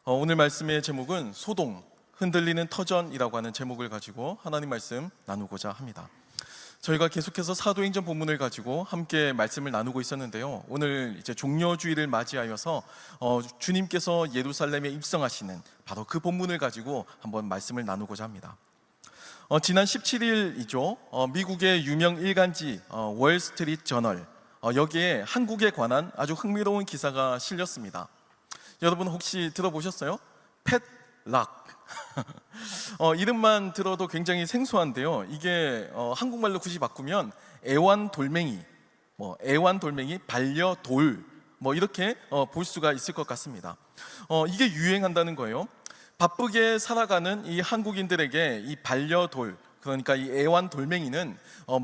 오늘 말씀의 제목은 소동, 흔들리는 터전이라고 하는 제목을 가지고 하나님 말씀 나누고자 합니다. 저희가 계속해서 사도행전 본문을 가지고 함께 말씀을 나누고 있었는데요. 오늘 이제 종려주일을 맞이하여서 주님께서 예루살렘에 입성하시는 바로 그 본문을 가지고 한번 말씀을 나누고자 합니다. 지난 17일이죠. 미국의 유명 일간지 월스트리트 저널, 여기에 한국에 관한 아주 흥미로운 기사가 실렸습니다. 여러분 혹시 들어보셨어요? 펫락. 이름만 들어도 굉장히 생소한데요. 이게 한국말로 굳이 바꾸면 애완돌멩이, 애완돌멩이, 반려돌, 이렇게 볼 수가 있을 것 같습니다. 이게 유행한다는 거예요. 바쁘게 살아가는 이 한국인들에게 이 반려돌, 그러니까 이 애완돌멩이는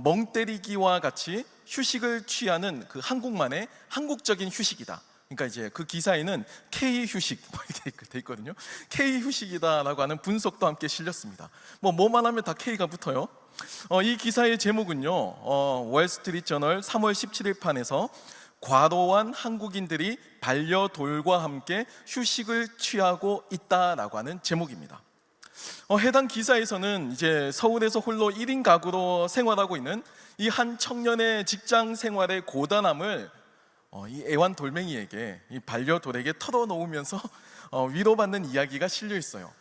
멍 때리기와 같이 휴식을 취하는 그 한국만의 한국적인 휴식이다. 그러니까 이제 그 기사에는 K 휴식 이렇게 돼 있거든요. K 휴식이다라고 하는 분석도 함께 실렸습니다. 뭐만 하면 다 K가 붙어요. 이 기사의 제목은요, 월스트리트 저널 3월 17일 판에서 과로한 한국인들이 반려돌과 함께 휴식을 취하고 있다라고 하는 제목입니다. 해당 기사에서는 이제 서울에서 홀로 1인 가구로 생활하고 있는 이 한 청년의 직장 생활의 고단함을 이 애완돌멩이에게, 이 반려돌에게 털어놓으면서 위로받는 이야기가 실려 있어요.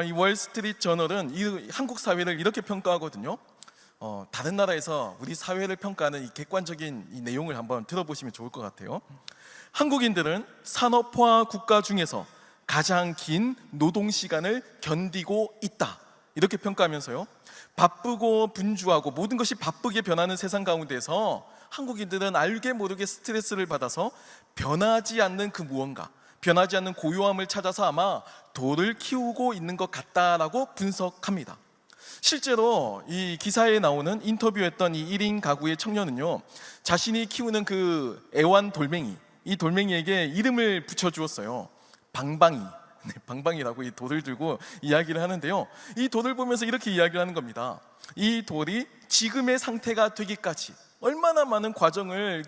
이 월스트리트 저널은 이 한국 사회를 이렇게 평가하거든요. 다른 나라에서 우리 사회를 평가하는 이 객관적인 이 내용을 한번 들어보시면 좋을 것 같아요. 한국인들은 산업화 국가 중에서 가장 긴 노동 시간을 견디고 있다, 이렇게 평가하면서요, 바쁘고 분주하고 모든 것이 바쁘게 변하는 세상 가운데서 한국인들은 알게 모르게 스트레스를 받아서 변하지 않는 그 무언가, 변하지 않는 고요함을 찾아서 아마 돌을 키우고 있는 것 같다라고 분석합니다. 실제로 이 기사에 나오는 인터뷰했던 이 1인 가구의 청년은요, 자신이 키우는 그 애완돌멩이, 이 돌멩이에게 이름을 붙여주었어요. 방방이. 방방이라고 이 돌을 들고 이야기를 하는데요, 이 돌을 보면서 이렇게 이야기를 하는 겁니다. 이 돌이 지금의 상태가 되기까지 얼마나 많은 과정을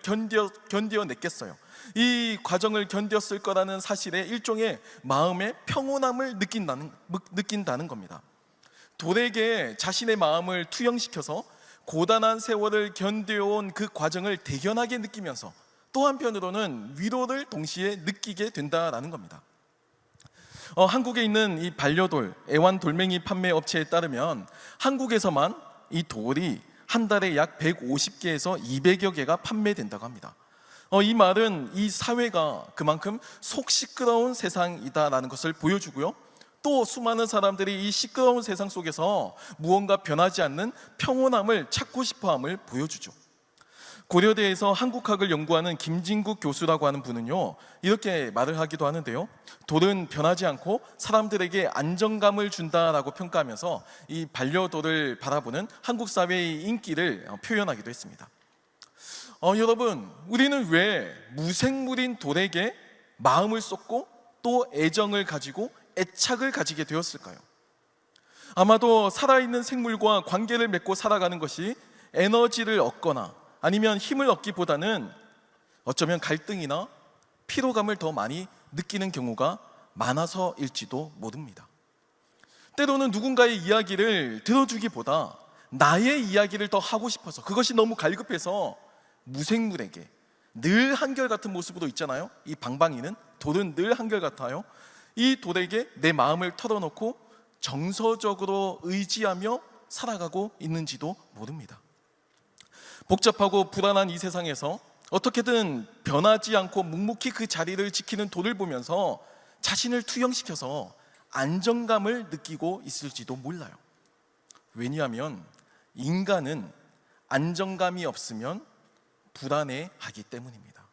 견뎌냈겠어요. 이 과정을 견뎠을 거라는 사실에 일종의 마음의 평온함을 느낀다는 겁니다. 돌에게 자신의 마음을 투영시켜서 고단한 세월을 견뎌온 그 과정을 대견하게 느끼면서 또 한편으로는 위로를 동시에 느끼게 된다는 겁니다. 한국에 있는 이 반려돌, 애완돌멩이 판매 업체에 따르면 한국에서만 이 돌이 한 달에 약 150개에서 200여 개가 판매된다고 합니다. 이 말은 이 사회가 그만큼 속 시끄러운 세상이다라는 것을 보여주고요, 또 수많은 사람들이 이 시끄러운 세상 속에서 무언가 변하지 않는 평온함을 찾고 싶어함을 보여주죠. 고려대에서 한국학을 연구하는 김진국 교수라고 하는 분은요, 이렇게 말을 하기도 하는데요, 돌은 변하지 않고 사람들에게 안정감을 준다라고 평가하면서 이 반려돌을 바라보는 한국 사회의 인기를 표현하기도 했습니다. 여러분, 우리는 왜 무생물인 돌에게 마음을 쏟고 또 애정을 가지고 애착을 가지게 되었을까요? 아마도 살아있는 생물과 관계를 맺고 살아가는 것이 에너지를 얻거나 아니면 힘을 얻기보다는 어쩌면 갈등이나 피로감을 더 많이 느끼는 경우가 많아서일지도 모릅니다. 때로는 누군가의 이야기를 들어주기보다 나의 이야기를 더 하고 싶어서, 그것이 너무 갈급해서 무생물에게 늘 한결같은 모습으로 있잖아요. 이 방방이는, 돌은 늘 한결같아요. 이 돌에게 내 마음을 털어놓고 정서적으로 의지하며 살아가고 있는지도 모릅니다. 복잡하고 불안한 이 세상에서 어떻게든 변하지 않고 묵묵히 그 자리를 지키는 돌을 보면서 자신을 투영시켜서 안정감을 느끼고 있을지도 몰라요. 왜냐하면 인간은 안정감이 없으면 불안해하기 때문입니다.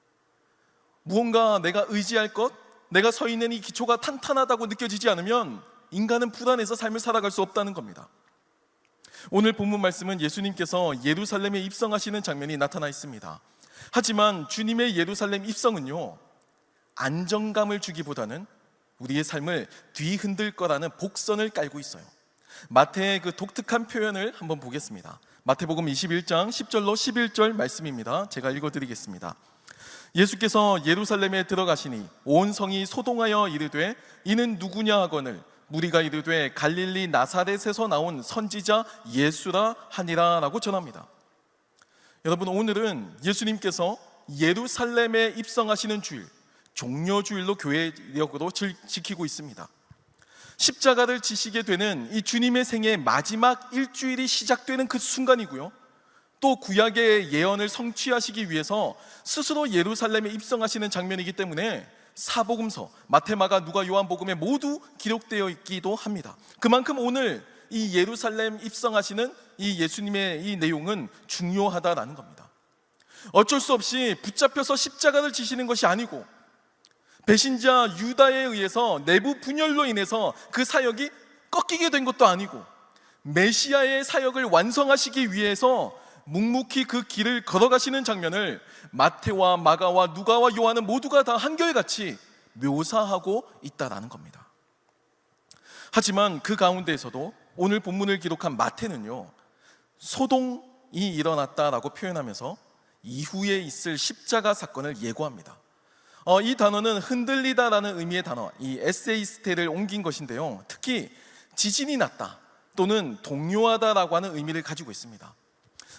무언가 내가 의지할 것, 내가 서 있는 이 기초가 탄탄하다고 느껴지지 않으면 인간은 불안해서 삶을 살아갈 수 없다는 겁니다. 오늘 본문 말씀은 예수님께서 예루살렘에 입성하시는 장면이 나타나 있습니다. 하지만 주님의 예루살렘 입성은요, 안정감을 주기보다는 우리의 삶을 뒤흔들 거라는 복선을 깔고 있어요. 마태의 그 독특한 표현을 한번 보겠습니다. 마태복음 21장 10절로 11절 말씀입니다. 제가 읽어드리겠습니다. 예수께서 예루살렘에 들어가시니 온 성이 소동하여 이르되 이는 누구냐 하거늘 무리가 이르되 갈릴리 나사렛에서 나온 선지자 예수라 하니라 라고 전합니다. 여러분, 오늘은 예수님께서 예루살렘에 입성하시는 주일, 종려주일로 교회력으로 지키고 있습니다. 십자가를 지시게 되는 이 주님의 생애 마지막 일주일이 시작되는 그 순간이고요, 또 구약의 예언을 성취하시기 위해서 스스로 예루살렘에 입성하시는 장면이기 때문에 사복음서, 마태, 마가, 누가, 요한복음에 모두 기록되어 있기도 합니다. 그만큼 오늘 이 예루살렘 입성하시는 이 예수님의 이 내용은 중요하다라는 겁니다. 어쩔 수 없이 붙잡혀서 십자가를 지시는 것이 아니고 배신자 유다에 의해서 내부 분열로 인해서 그 사역이 꺾이게 된 것도 아니고 메시아의 사역을 완성하시기 위해서 묵묵히 그 길을 걸어가시는 장면을 마태와 마가와 누가와 요한은 모두가 다 한결같이 묘사하고 있다라는 겁니다. 하지만 그 가운데에서도 오늘 본문을 기록한 마태는요, 소동이 일어났다라고 표현하면서 이후에 있을 십자가 사건을 예고합니다. 이 단어는 흔들리다라는 의미의 단어, 이 에세이스테를 옮긴 것인데요, 특히 지진이 났다 또는 동요하다라고 하는 의미를 가지고 있습니다.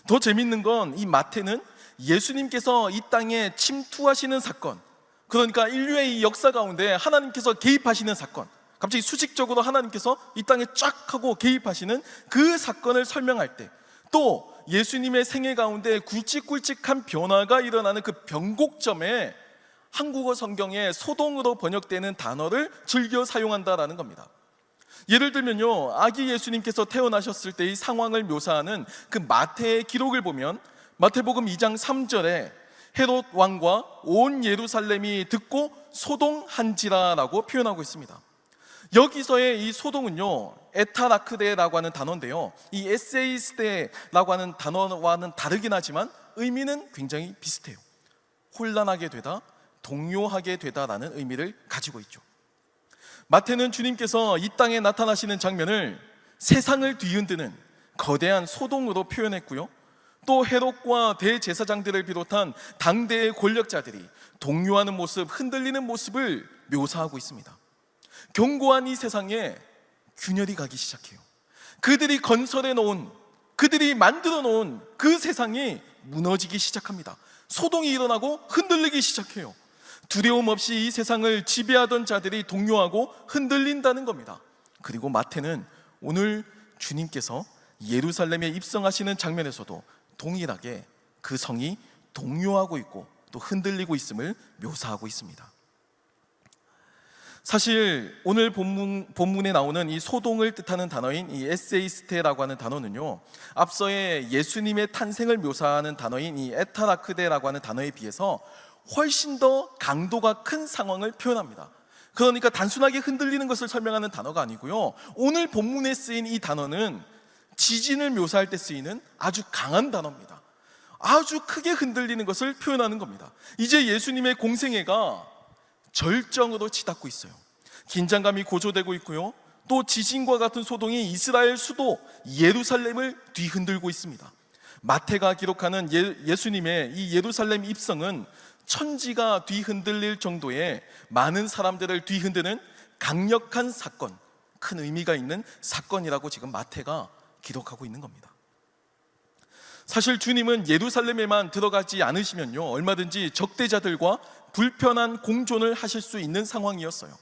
더 재밌는 건 이 마태는 예수님께서 이 땅에 침투하시는 사건, 그러니까 인류의 이 역사 가운데 하나님께서 개입하시는 사건, 갑자기 수직적으로 하나님께서 이 땅에 쫙 하고 개입하시는 그 사건을 설명할 때, 또 예수님의 생애 가운데 굵직굵직한 변화가 일어나는 그 변곡점에 한국어 성경에 소동으로 번역되는 단어를 즐겨 사용한다라는 겁니다. 예를 들면요, 아기 예수님께서 태어나셨을 때의 상황을 묘사하는 그 마태의 기록을 보면 마태복음 2장 3절에 헤롯 왕과 온 예루살렘이 듣고 소동한지라라고 표현하고 있습니다. 여기서의 이 소동은요, 에타라크데라고 하는 단어인데요, 이 에세이스데라고 하는 단어와는 다르긴 하지만 의미는 굉장히 비슷해요. 혼란하게 되다, 동요하게 되다라는 의미를 가지고 있죠. 마태는 주님께서 이 땅에 나타나시는 장면을 세상을 뒤흔드는 거대한 소동으로 표현했고요, 또 헤롯과 대제사장들을 비롯한 당대의 권력자들이 동요하는 모습, 흔들리는 모습을 묘사하고 있습니다. 견고한 이 세상에 균열이 가기 시작해요. 그들이 건설해 놓은, 그들이 만들어 놓은 그 세상이 무너지기 시작합니다. 소동이 일어나고 흔들리기 시작해요. 두려움 없이 이 세상을 지배하던 자들이 동요하고 흔들린다는 겁니다. 그리고 마태는 오늘 주님께서 예루살렘에 입성하시는 장면에서도 동일하게 그 성이 동요하고 있고 또 흔들리고 있음을 묘사하고 있습니다. 사실 오늘 본문에 나오는 이 소동을 뜻하는 단어인 이 에세이스테라고 하는 단어는요, 앞서의 예수님의 탄생을 묘사하는 단어인 이 에타라크데라고 하는 단어에 비해서 훨씬 더 강도가 큰 상황을 표현합니다. 그러니까 단순하게 흔들리는 것을 설명하는 단어가 아니고요, 오늘 본문에 쓰인 이 단어는 지진을 묘사할 때 쓰이는 아주 강한 단어입니다. 아주 크게 흔들리는 것을 표현하는 겁니다. 이제 예수님의 공생애가 절정으로 치닫고 있어요. 긴장감이 고조되고 있고요, 또 지진과 같은 소동이 이스라엘 수도 예루살렘을 뒤흔들고 있습니다. 마태가 기록하는 예수님의 이 예루살렘 입성은 천지가 뒤흔들릴 정도의 많은 사람들을 뒤흔드는 강력한 사건, 큰 의미가 있는 사건이라고 지금 마태가 기록하고 있는 겁니다. 사실 주님은 예루살렘에만 들어가지 않으시면요, 얼마든지 적대자들과 불편한 공존을 하실 수 있는 상황이었어요.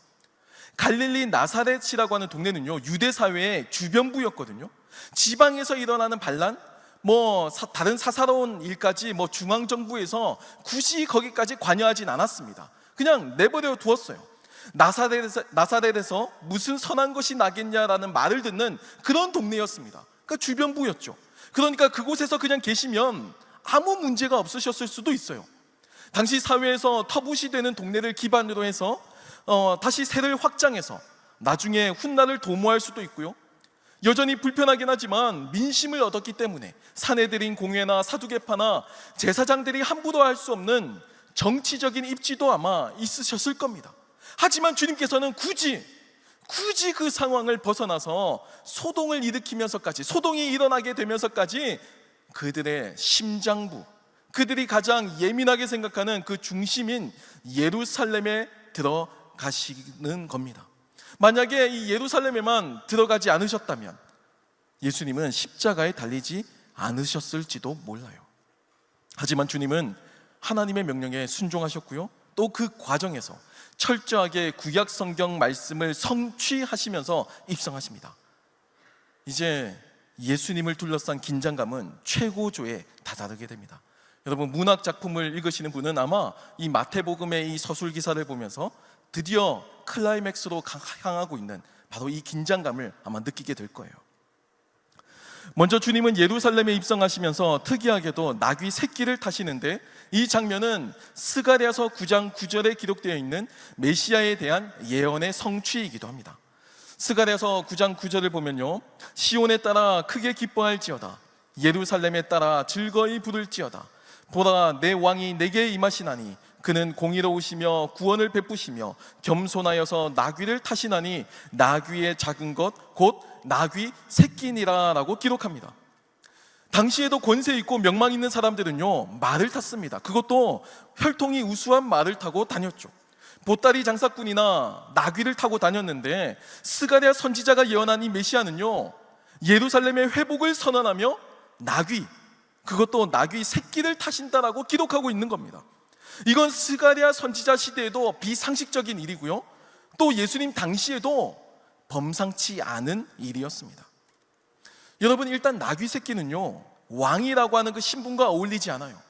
갈릴리 나사렛이라고 하는 동네는요, 유대 사회의 주변부였거든요. 지방에서 일어나는 반란, 다른 사사로운 일까지 중앙정부에서 굳이 거기까지 관여하진 않았습니다. 그냥 내버려 두었어요. 나사렛에서 무슨 선한 것이 나겠냐라는 말을 듣는 그런 동네였습니다. 그러니까 주변부였죠. 그러니까 그곳에서 그냥 계시면 아무 문제가 없으셨을 수도 있어요. 당시 사회에서 터부시되는 동네를 기반으로 해서 다시 세를 확장해서 나중에 훗날을 도모할 수도 있고요, 여전히 불편하긴 하지만 민심을 얻었기 때문에 사내들인 공회나 사두개파나 제사장들이 함부로 할 수 없는 정치적인 입지도 아마 있으셨을 겁니다. 하지만 주님께서는 굳이 그 상황을 벗어나서 소동을 일으키면서까지, 소동이 일어나게 되면서까지 그들의 심장부, 그들이 가장 예민하게 생각하는 그 중심인 예루살렘에 들어가시는 겁니다. 만약에 이 예루살렘에만 들어가지 않으셨다면 예수님은 십자가에 달리지 않으셨을지도 몰라요. 하지만 주님은 하나님의 명령에 순종하셨고요, 또 그 과정에서 철저하게 구약 성경 말씀을 성취하시면서 입성하십니다. 이제 예수님을 둘러싼 긴장감은 최고조에 다다르게 됩니다. 여러분, 문학 작품을 읽으시는 분은 아마 이 마태복음의 이 서술 기사를 보면서 드디어 클라이맥스로 향하고 있는 바로 이 긴장감을 아마 느끼게 될 거예요. 먼저 주님은 예루살렘에 입성하시면서 특이하게도 나귀 새끼를 타시는데, 이 장면은 스가랴서 9장 9절에 기록되어 있는 메시아에 대한 예언의 성취이기도 합니다. 스가랴서 9장 9절을 보면요, 시온에 따라 크게 기뻐할지어다, 예루살렘에 따라 즐거이 부를지어다. 보라, 내 왕이 내게 임하시나니 그는 공의로우시며 구원을 베푸시며 겸손하여서 나귀를 타시나니 나귀의 작은 것 곧 나귀 새끼니라 라고 기록합니다. 당시에도 권세 있고 명망 있는 사람들은요, 말을 탔습니다. 그것도 혈통이 우수한 말을 타고 다녔죠. 보따리 장사꾼이나 나귀를 타고 다녔는데, 스가랴 선지자가 예언한 이 메시아는요, 예루살렘의 회복을 선언하며 나귀, 그것도 나귀 새끼를 타신다라고 기록하고 있는 겁니다. 이건 스가랴 선지자 시대에도 비상식적인 일이고요, 또 예수님 당시에도 범상치 않은 일이었습니다. 여러분, 일단 나귀 새끼는요, 왕이라고 하는 그 신분과 어울리지 않아요.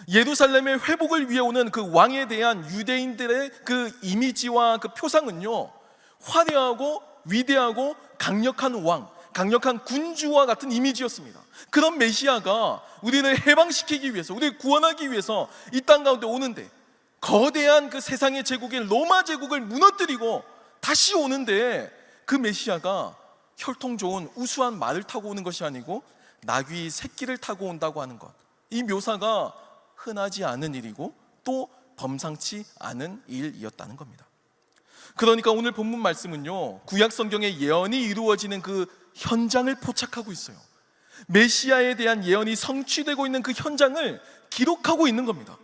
예루살렘의 회복을 위해 오는 그 왕에 대한 유대인들의 그 이미지와 그 표상은요, 화려하고 위대하고 강력한 왕, 강력한 군주와 같은 이미지였습니다. 그런 메시아가 우리를 해방시키기 위해서, 우리를 구원하기 위해서 이 땅 가운데 오는데, 거대한 그 세상의 제국인 로마 제국을 무너뜨리고 다시 오는데, 그 메시아가 혈통 좋은 우수한 말을 타고 오는 것이 아니고 나귀 새끼를 타고 온다고 하는 것, 이 묘사가 흔하지 않은 일이고 또 범상치 않은 일이었다는 겁니다. 그러니까 오늘 본문 말씀은요, 구약 성경의 예언이 이루어지는 그 현장을 포착하고 있어요. 메시아에 대한 예언이 성취되고 있는 그 현장을 기록하고 있는 겁니다.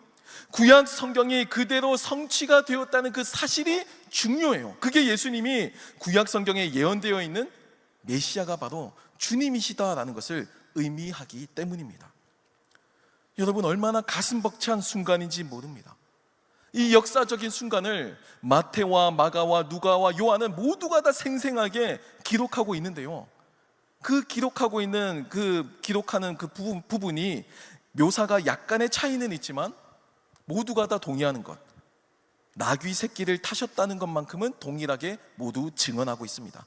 구약 성경이 그대로 성취가 되었다는 그 사실이 중요해요. 그게 예수님이 구약 성경에 예언되어 있는 메시아가 바로 주님이시다라는 것을 의미하기 때문입니다. 여러분, 얼마나 가슴 벅찬 순간인지 모릅니다. 이 역사적인 순간을 마태와 마가와 누가와 요한은 모두가 다 생생하게 기록하고 있는데요, 그 기록하는 그 부분이 묘사가 약간의 차이는 있지만 모두가 다 동의하는 것, 나귀 새끼를 타셨다는 것만큼은 동일하게 모두 증언하고 있습니다.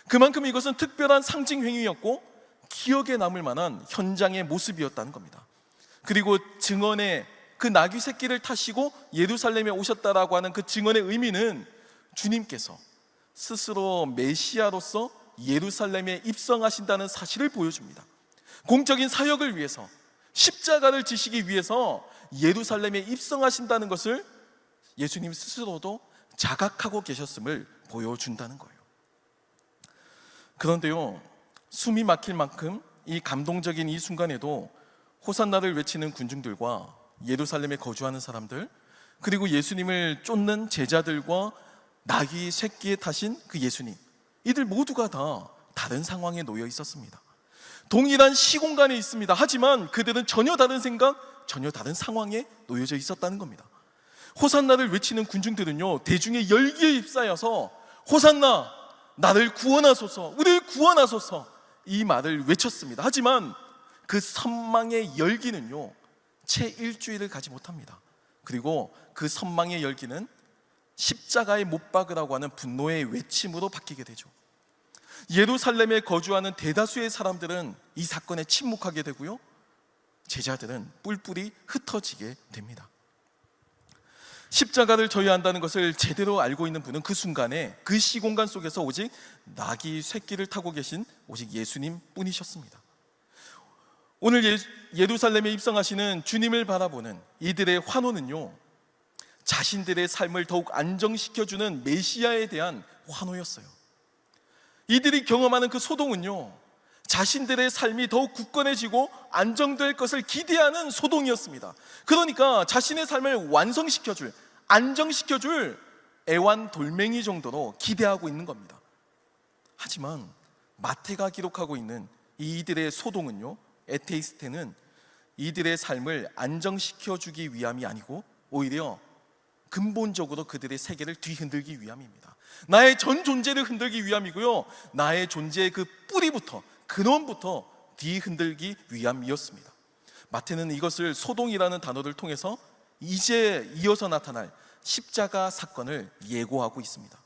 그만큼 이것은 특별한 상징 행위였고 기억에 남을 만한 현장의 모습이었다는 겁니다. 그리고 증언의 그 나귀 새끼를 타시고 예루살렘에 오셨다라고 하는 그 증언의 의미는 주님께서 스스로 메시아로서 예루살렘에 입성하신다는 사실을 보여줍니다. 공적인 사역을 위해서, 십자가를 지시기 위해서 예루살렘에 입성하신다는 것을 예수님 스스로도 자각하고 계셨음을 보여준다는 거예요. 그런데요, 숨이 막힐 만큼 이 감동적인 이 순간에도 호산나를 외치는 군중들과 예루살렘에 거주하는 사람들, 그리고 예수님을 쫓는 제자들과 나귀 새끼에 타신 그 예수님, 이들 모두가 다 다른 상황에 놓여 있었습니다. 동일한 시공간에 있습니다. 하지만 그들은 전혀 다른 생각, 전혀 다른 상황에 놓여져 있었다는 겁니다. 호산나를 외치는 군중들은요, 대중의 열기에 휩싸여서 호산나, 나를 구원하소서, 우리를 구원하소서, 이 말을 외쳤습니다. 하지만 그 선망의 열기는요, 채 일주일을 가지 못합니다. 그리고 그 선망의 열기는 십자가에 못 박으라고 하는 분노의 외침으로 바뀌게 되죠. 예루살렘에 거주하는 대다수의 사람들은 이 사건에 침묵하게 되고요, 제자들은 뿔뿔이 흩어지게 됩니다. 십자가를 져야 한다는 것을 제대로 알고 있는 분은 그 순간에 그 시공간 속에서 오직 나귀 새끼를 타고 계신 오직 예수님 뿐이셨습니다. 오늘 예루살렘에 입성하시는 주님을 바라보는 이들의 환호는요, 자신들의 삶을 더욱 안정시켜주는 메시아에 대한 환호였어요. 이들이 경험하는 그 소동은요, 자신들의 삶이 더욱 굳건해지고 안정될 것을 기대하는 소동이었습니다. 그러니까 자신의 삶을 완성시켜줄, 안정시켜줄 애완돌멩이 정도로 기대하고 있는 겁니다. 하지만 마태가 기록하고 있는 이들의 소동은요, 에테이스테는 이들의 삶을 안정시켜주기 위함이 아니고 오히려 근본적으로 그들의 세계를 뒤흔들기 위함입니다. 나의 전 존재를 흔들기 위함이고요, 나의 존재의 그 뿌리부터, 근원부터 뒤흔들기 위함이었습니다. 마태는 이것을 소동이라는 단어를 통해서 이제 이어서 나타날 십자가 사건을 예고하고 있습니다.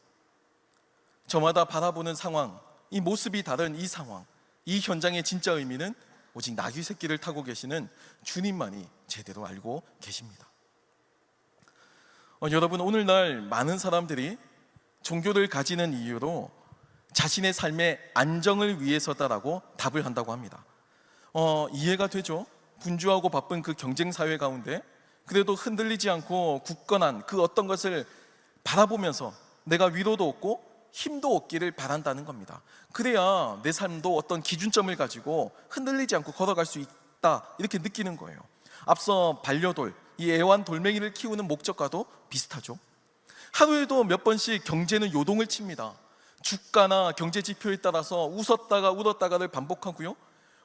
저마다 바라보는 상황, 이 모습이 다른 이 상황, 이 현장의 진짜 의미는 오직 나귀 새끼를 타고 계시는 주님만이 제대로 알고 계십니다. 여러분, 오늘날 많은 사람들이 종교를 가지는 이유로 자신의 삶의 안정을 위해서다라고 답을 한다고 합니다. 이해가 되죠? 분주하고 바쁜 그 경쟁 사회 가운데 그래도 흔들리지 않고 굳건한 그 어떤 것을 바라보면서 내가 위로도 얻고 힘도 얻기를 바란다는 겁니다. 그래야 내 삶도 어떤 기준점을 가지고 흔들리지 않고 걸어갈 수 있다, 이렇게 느끼는 거예요. 앞서 반려돌, 이 애완돌멩이를 키우는 목적과도 비슷하죠. 하루에도 몇 번씩 경제는 요동을 칩니다. 주가나 경제 지표에 따라서 웃었다가 울었다가를 반복하고요,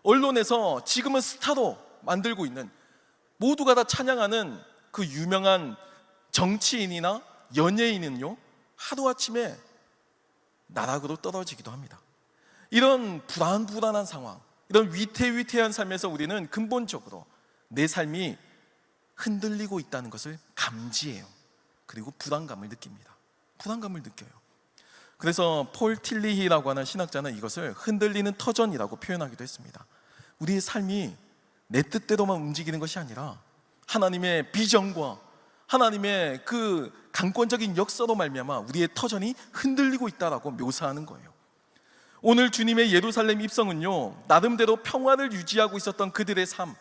언론에서 지금은 스타로 만들고 있는, 모두가 다 찬양하는 그 유명한 정치인이나 연예인은요, 하루아침에 나락으로 떨어지기도 합니다. 이런 불안한 상황, 이런 위태위태한 삶에서 우리는 근본적으로 내 삶이 흔들리고 있다는 것을 감지해요. 그리고 불안감을 느낍니다. 불안감을 느껴요. 그래서 폴 틸리히라고 하는 신학자는 이것을 흔들리는 터전이라고 표현하기도 했습니다. 우리의 삶이 내 뜻대로만 움직이는 것이 아니라 하나님의 비전과 하나님의 그 강권적인 역사로 말미암아 우리의 터전이 흔들리고 있다라고 묘사하는 거예요. 오늘 주님의 예루살렘 입성은요, 나름대로 평화를 유지하고 있었던 그들의 삶,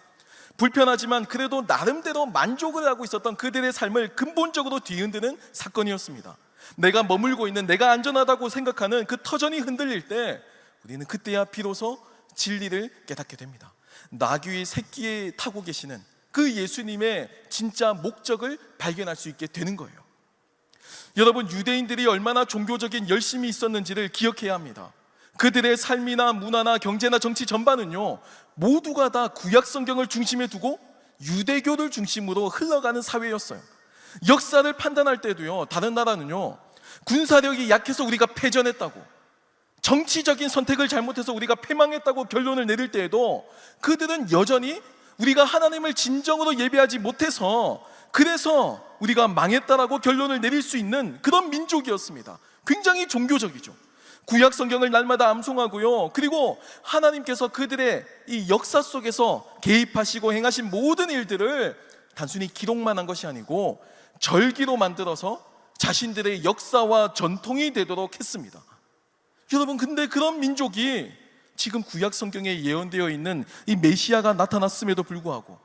불편하지만 그래도 나름대로 만족을 하고 있었던 그들의 삶을 근본적으로 뒤흔드는 사건이었습니다. 내가 머물고 있는, 내가 안전하다고 생각하는 그 터전이 흔들릴 때 우리는 그때야 비로소 진리를 깨닫게 됩니다. 나귀의 새끼에 타고 계시는 그 예수님의 진짜 목적을 발견할 수 있게 되는 거예요. 여러분, 유대인들이 얼마나 종교적인 열심이 있었는지를 기억해야 합니다. 그들의 삶이나 문화나 경제나 정치 전반은요, 모두가 다 구약 성경을 중심에 두고 유대교를 중심으로 흘러가는 사회였어요. 역사를 판단할 때도요, 다른 나라는요, 군사력이 약해서 우리가 패전했다고, 정치적인 선택을 잘못해서 우리가 패망했다고 결론을 내릴 때에도 그들은 여전히 우리가 하나님을 진정으로 예배하지 못해서 그래서 우리가 망했다라고 결론을 내릴 수 있는 그런 민족이었습니다. 굉장히 종교적이죠. 구약 성경을 날마다 암송하고요, 그리고 하나님께서 그들의 이 역사 속에서 개입하시고 행하신 모든 일들을 단순히 기록만 한 것이 아니고 절기로 만들어서 자신들의 역사와 전통이 되도록 했습니다. 여러분, 근데 그런 민족이 지금 구약 성경에 예언되어 있는 이 메시아가 나타났음에도 불구하고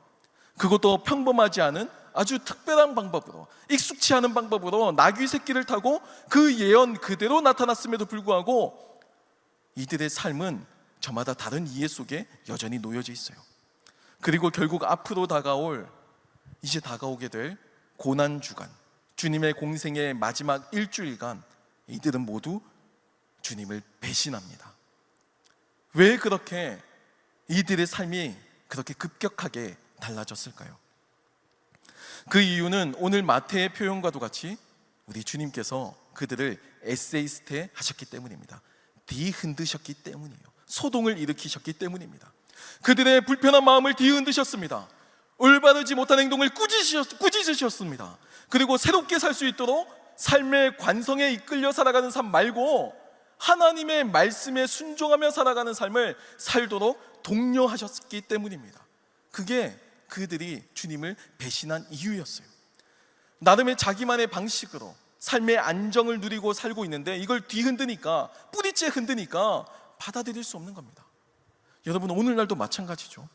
그것도 평범하지 않은 아주 특별한 방법으로, 익숙치 않은 방법으로 나귀 새끼를 타고 그 예언 그대로 나타났음에도 불구하고 이들의 삶은 저마다 다른 이해 속에 여전히 놓여져 있어요. 그리고 결국 앞으로 이제 다가오게 될 고난주간, 주님의 공생의 마지막 일주일간 이들은 모두 주님을 배신합니다. 왜 그렇게 이들의 삶이 그렇게 급격하게 달라졌을까요? 그 이유는 오늘 마태의 표현과도 같이 우리 주님께서 그들을 에세이스테 하셨기 때문입니다. 뒤흔드셨기 때문이에요. 소동을 일으키셨기 때문입니다. 그들의 불편한 마음을 뒤흔드셨습니다. 올바르지 못한 행동을 꾸짖으셨습니다. 그리고 새롭게 살 수 있도록 삶의 관성에 이끌려 살아가는 삶 말고 하나님의 말씀에 순종하며 살아가는 삶을 살도록 독려하셨기 때문입니다. 그게 그들이 주님을 배신한 이유였어요. 나름의 자기만의 방식으로 삶의 안정을 누리고 살고 있는데 이걸 뒤흔드니까, 뿌리째 흔드니까 받아들일 수 없는 겁니다. 여러분, 오늘날도 마찬가지죠.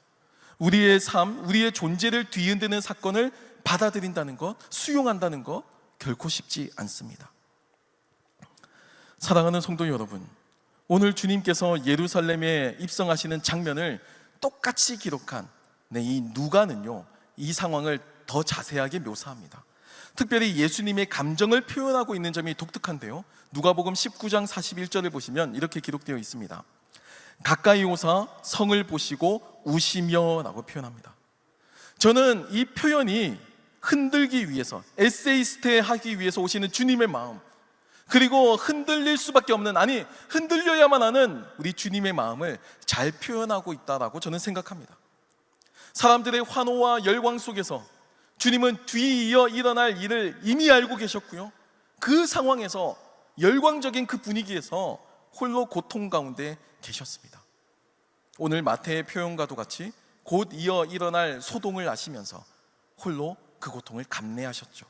우리의 삶, 우리의 존재를 뒤흔드는 사건을 받아들인다는 것, 수용한다는 것 결코 쉽지 않습니다. 사랑하는 성도 여러분, 오늘 주님께서 예루살렘에 입성하시는 장면을 똑같이 기록한 이 누가는요, 이 상황을 더 자세하게 묘사합니다. 특별히 예수님의 감정을 표현하고 있는 점이 독특한데요, 누가복음 19장 41절을 보시면 이렇게 기록되어 있습니다. 가까이 오사 성을 보시고 우시며 라고 표현합니다. 저는 이 표현이 흔들기 위해서, 에세이스테 하기 위해서 오시는 주님의 마음, 그리고 흔들릴 수밖에 없는, 아니 흔들려야만 하는 우리 주님의 마음을 잘 표현하고 있다라고 저는 생각합니다. 사람들의 환호와 열광 속에서 주님은 뒤이어 일어날 일을 이미 알고 계셨고요, 그 상황에서 열광적인 그 분위기에서 홀로 고통 가운데 계셨습니다. 오늘 마태의 표현과도 같이 곧 이어 일어날 소동을 아시면서 홀로 그 고통을 감내하셨죠.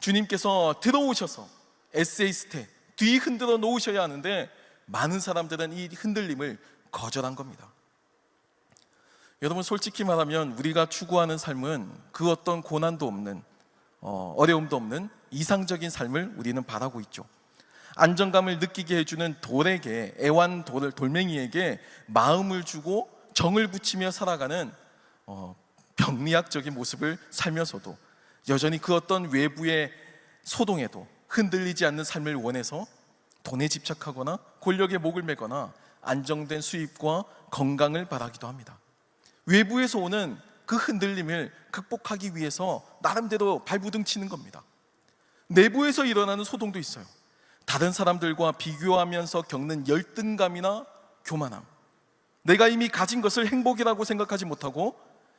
주님께서 들어오셔서 에세이스테 뒤 흔들어 놓으셔야 하는데 많은 사람들은 이 흔들림을 거절한 겁니다. 여러분, 솔직히 말하면 우리가 추구하는 삶은 그 어떤 고난도 없는, 어려움도 없는 이상적인 삶을 우리는 바라고 있죠. 안정감을 느끼게 해주는 돌에게, 돌멩이에게 마음을 주고 정을 붙이며 살아가는 병리학적인 모습을 살면서도 여전히 그 어떤 외부의 소동에도 흔들리지 않는 삶을 원해서 돈에 집착하거나 권력에 목을 매거나 안정된 수입과 건강을 바라기도 합니다. 외부에서 오는 그 흔들림을 극복하기 위해서 나름대로 발부둥치는 겁니다. 내부에서 일어나는 소동도 있어요. 다른 사람들과 비교하면서 겪는 열등감이나 교만함, 내가 이미 가진 것을 행복이라고 생각하지 못하고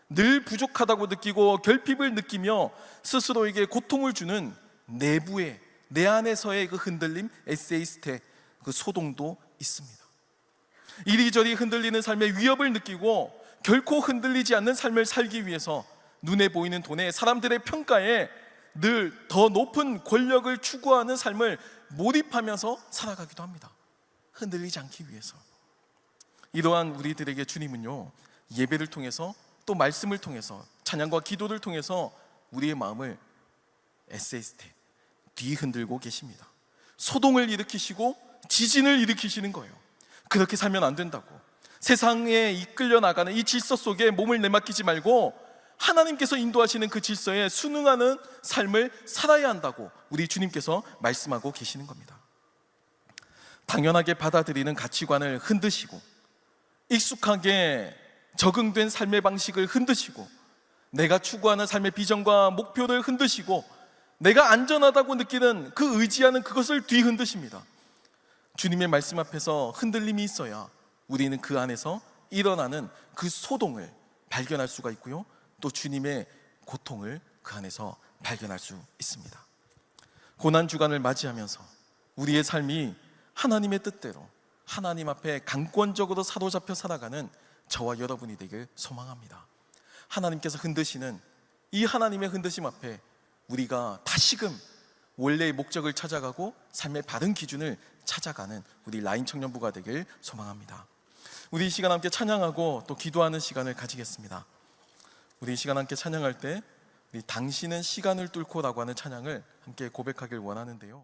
늘 부족하다고 느끼고 결핍을 느끼며 스스로에게 고통을 주는 내부의, 내 안에서의 그 흔들림, 에세이스테, 그 소동도 있습니다. 이리저리 흔들리는 삶의 위협을 느끼고 결코 흔들리지 않는 삶을 살기 위해서 눈에 보이는 돈에, 사람들의 평가에 늘 더 높은 권력을 추구하는 삶을 몰입하면서 살아가기도 합니다. 흔들리지 않기 위해서. 이러한 우리들에게 주님은요, 예배를 통해서, 또 말씀을 통해서, 찬양과 기도를 통해서 우리의 마음을 에세이스테, 뒤흔들고 계십니다. 소동을 일으키시고 지진을 일으키시는 거예요. 그렇게 살면 안 된다고, 세상에 이끌려 나가는 이 질서 속에 몸을 내맡기지 말고 하나님께서 인도하시는 그 질서에 순응하는 삶을 살아야 한다고 우리 주님께서 말씀하고 계시는 겁니다. 당연하게 받아들이는 가치관을 흔드시고, 익숙하게 적응된 삶의 방식을 흔드시고, 내가 추구하는 삶의 비전과 목표를 흔드시고, 내가 안전하다고 느끼는 그 의지하는 그것을 뒤흔드십니다. 주님의 말씀 앞에서 흔들림이 있어야 우리는 그 안에서 일어나는 그 소동을 발견할 수가 있고요, 또 주님의 고통을 그 안에서 발견할 수 있습니다. 고난주간을 맞이하면서 우리의 삶이 하나님의 뜻대로 하나님 앞에 강권적으로 사로잡혀 살아가는 저와 여러분이 되길 소망합니다. 하나님께서 흔드시는 이 하나님의 흔드심 앞에 우리가 다시금 원래의 목적을 찾아가고 삶의 바른 기준을 찾아가는 우리 라인 청년부가 되길 소망합니다. 우리 이 시간 함께 찬양하고 또 기도하는 시간을 가지겠습니다. 우리 이 시간 함께 찬양할 때 우리 당신은 시간을 뚫고라고 하는 찬양을 함께 고백하길 원하는데요.